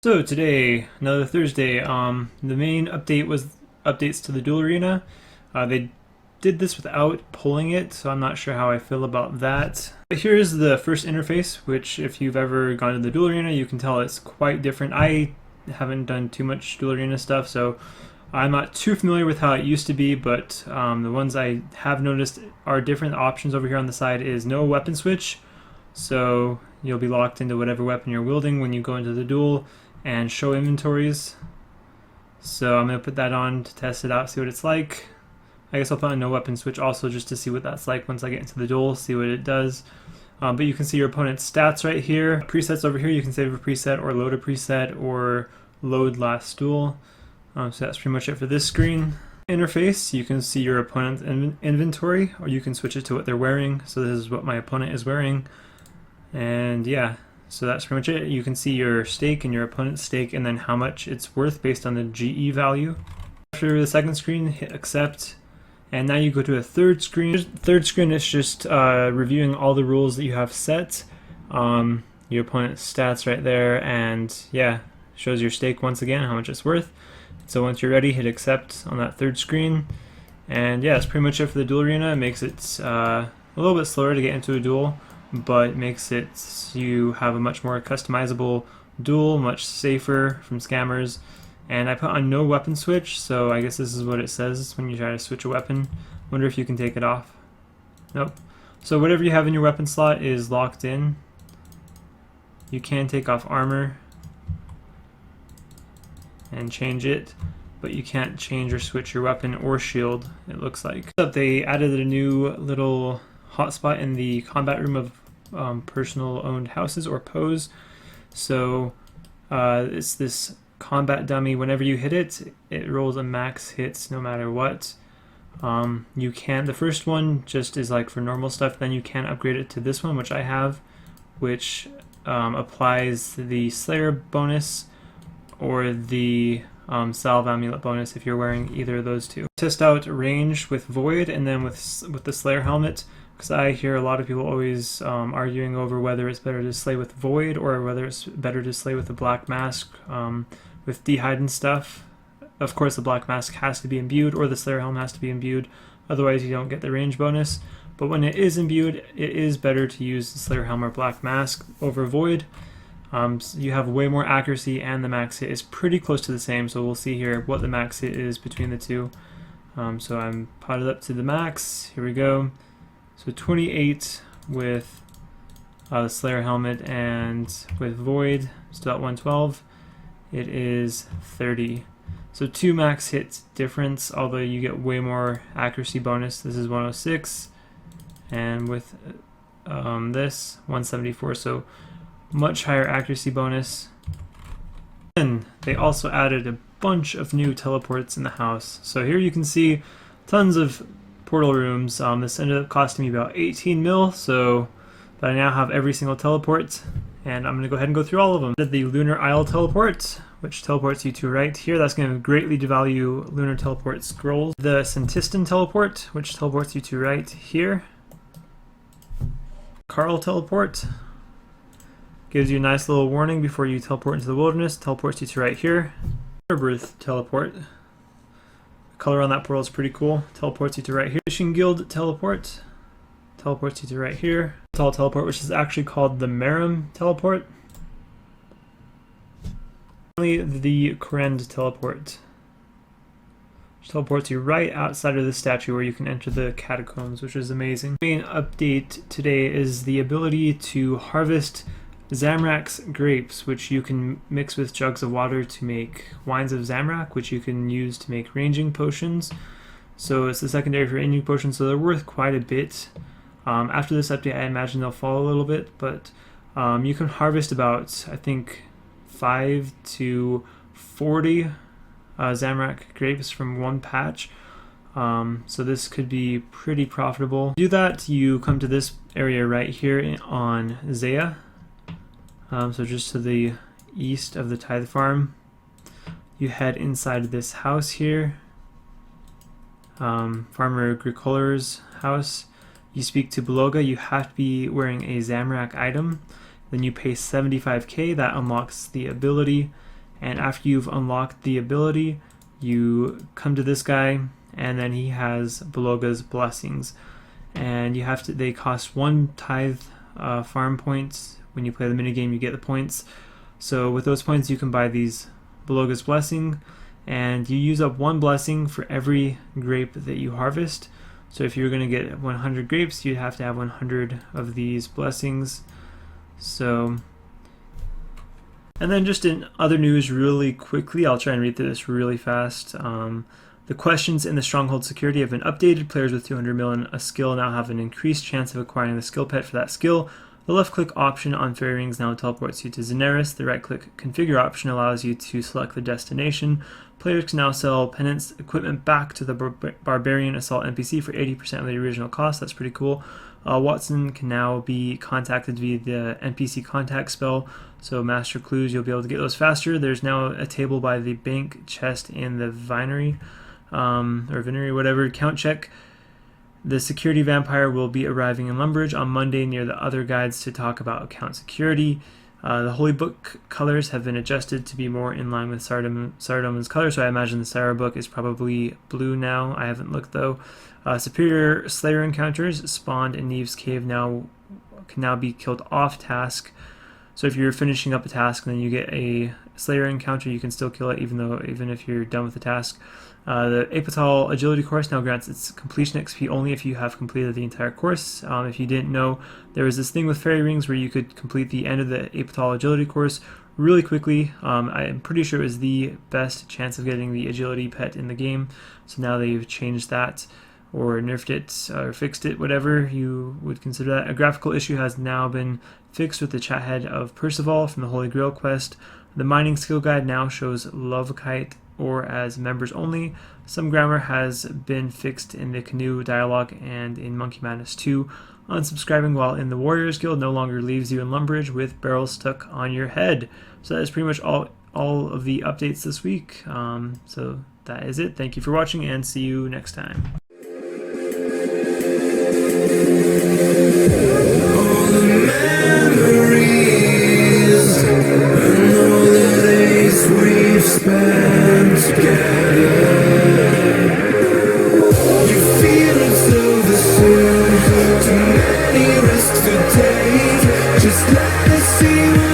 So today, another Thursday, the main update was updates to the Duel Arena. They did this without pulling it, so I'm not sure how I feel about that. But here's the first interface, which if you've ever gone to the Duel Arena, you can tell it's quite different. I haven't done too much Duel Arena stuff, so I'm not too familiar with how it used to be, but the ones I have noticed are different. The options over here on the side is no weapon switch, so you'll be locked into whatever weapon you're wielding when you go into the duel, and show inventories. So I'm going to put that on to test it out, see what it's like. I guess I'll put on no weapon switch also just to see what that's like once I get into the duel, see what it does. But you can see your opponent's stats right here. Presets over here, you can save a preset or load a preset or load last duel. So that's pretty much it for this screen. Interface, you can see your opponent's inventory, or you can switch it to what they're wearing. So this is what my opponent is wearing. And yeah. So that's pretty much it. You can see your stake and your opponent's stake and then how much it's worth based on the GE value. After the second screen, hit accept. And now you go to a third screen. Third screen is just reviewing all the rules that you have set. Your opponent's stats right there, and yeah, shows your stake once again, how much it's worth. So once you're ready, hit accept on that third screen. And yeah, that's pretty much it for the Duel Arena. It makes it a little bit slower to get into a duel, but makes it you have a much more customizable duel, much safer from scammers. And I put on no weapon switch, so I guess this is what it says when you try to switch a weapon. Wonder if you can take it off. Nope. So whatever you have in your weapon slot is locked in. You can take off armor and change it, but you can't change or switch your weapon or shield, it looks like. They added a new little hotspot in the combat room of personal owned houses, or pose. So it's this combat dummy. Whenever you hit it, it rolls a max hits no matter what. You can, the first one just is like for normal stuff, then you can upgrade it to this one, which I have, which applies the Slayer bonus or the Salve Amulet bonus if you're wearing either of those two. Test out range with Void and then with the Slayer helmet, because I hear a lot of people always arguing over whether it's better to slay with Void or whether it's better to slay with the Black Mask with Dehyde and stuff. Of course the Black Mask has to be imbued, or the Slayer helmet has to be imbued, otherwise you don't get the range bonus. But when it is imbued, it is better to use the Slayer helmet or Black Mask over Void. So you have way more accuracy, and the max hit is pretty close to the same, so we'll see here what the max hit is between the two. So I'm potted up to the max, here we go. So 28 with the Slayer helmet, and with Void, still at 112, it is 30. So 2 max hits difference, although you get way more accuracy bonus. This is 106, and with this, 174, so much higher accuracy bonus. And they also added a bunch of new teleports in the house. So here you can see tons of portal rooms. This ended up costing me about 18 mil, so but I now have every single teleport, and I'm going to go ahead and go through all of them. The Lunar Isle teleport, which teleports you to right here. That's going to greatly devalue Lunar Teleport scrolls. The Centistan teleport, which teleports you to right here. Carl teleport. Gives you a nice little warning before you teleport into the wilderness. Teleports you to right here. Birth teleport. The color on that portal is pretty cool. Teleports you to right here. Fishing Guild teleport. Teleports you to right here. Tall teleport, which is actually called the Merim teleport. Finally, the Korend teleport, which teleports you right outside of the statue where you can enter the catacombs, which is amazing. The main update today is the ability to harvest Zamorak's grapes, which you can mix with jugs of water to make wines of Zamorak, which you can use to make ranging potions. So it's the secondary for ranging potions, so they're worth quite a bit. After this update, I imagine they'll fall a little bit, but you can harvest about, I think, 5 to 40 Zamorak grapes from one patch. So this could be pretty profitable. To do that, you come to this area right here on Zaya. So just to the east of the Tithe Farm. You head inside this house here, Farmer Agricole's house. You speak to Beloga. You have to be wearing a Zamorak item. Then you pay 75k. That unlocks the ability. And after you've unlocked the ability, you come to this guy, and then he has Beloga's Blessings. And you have to, they cost 1 tithe farm points. When you play the minigame, you get the points. So with those points, you can buy these Beloga's Blessing, and you use up 1 blessing for every grape that you harvest. So if you're going to get 100 grapes, you'd have to have 100 of these blessings. So, and then just in other news really quickly, I'll try and read through this really fast. The questions in the Stronghold security have been updated. Players with 200 mil in a skill now have an increased chance of acquiring the skill pet for that skill. The left-click option on fairy rings now teleports you to Zamorak. The right-click configure option allows you to select the destination. Players can now sell penance equipment back to the Barbarian Assault NPC for 80% of the original cost. That's pretty cool. Watson can now be contacted via the NPC contact spell, so master clues, you'll be able to get those faster. There's now a table by the bank chest in the vinery, or vinery, whatever. Count check. The security vampire will be arriving in Lumbridge on Monday near the other guides to talk about account security. The Holy Book colors have been adjusted to be more in line with Saradomin's color, so I imagine the Sarah book is probably blue now. I haven't looked though. Superior Slayer encounters spawned in Neve's Cave can now be killed off task. So if you're finishing up a task and then you get a Slayer encounter, you can still kill it even if you're done with the task. The Apotal Agility course now grants its completion XP only if you have completed the entire course. If you didn't know, there was this thing with fairy rings where you could complete the end of the Apotal Agility course really quickly. I'm pretty sure it was the best chance of getting the agility pet in the game. So now they've changed that, or nerfed it, or fixed it, whatever you would consider that. A graphical issue has now been fixed with the chat head of Percival from the Holy Grail quest. The mining skill guide now shows Lovekite or as members only. Some grammar has been fixed in the Canoe dialogue and in Monkey Madness 2. Unsubscribing while in the Warriors Guild no longer leaves you in Lumbridge with barrels stuck on your head. So that is pretty much all of the updates this week. So that is it. Thank you for watching, and see you next time. We've spent together. You feel it's over soon. Too many risks to take. Just let us see.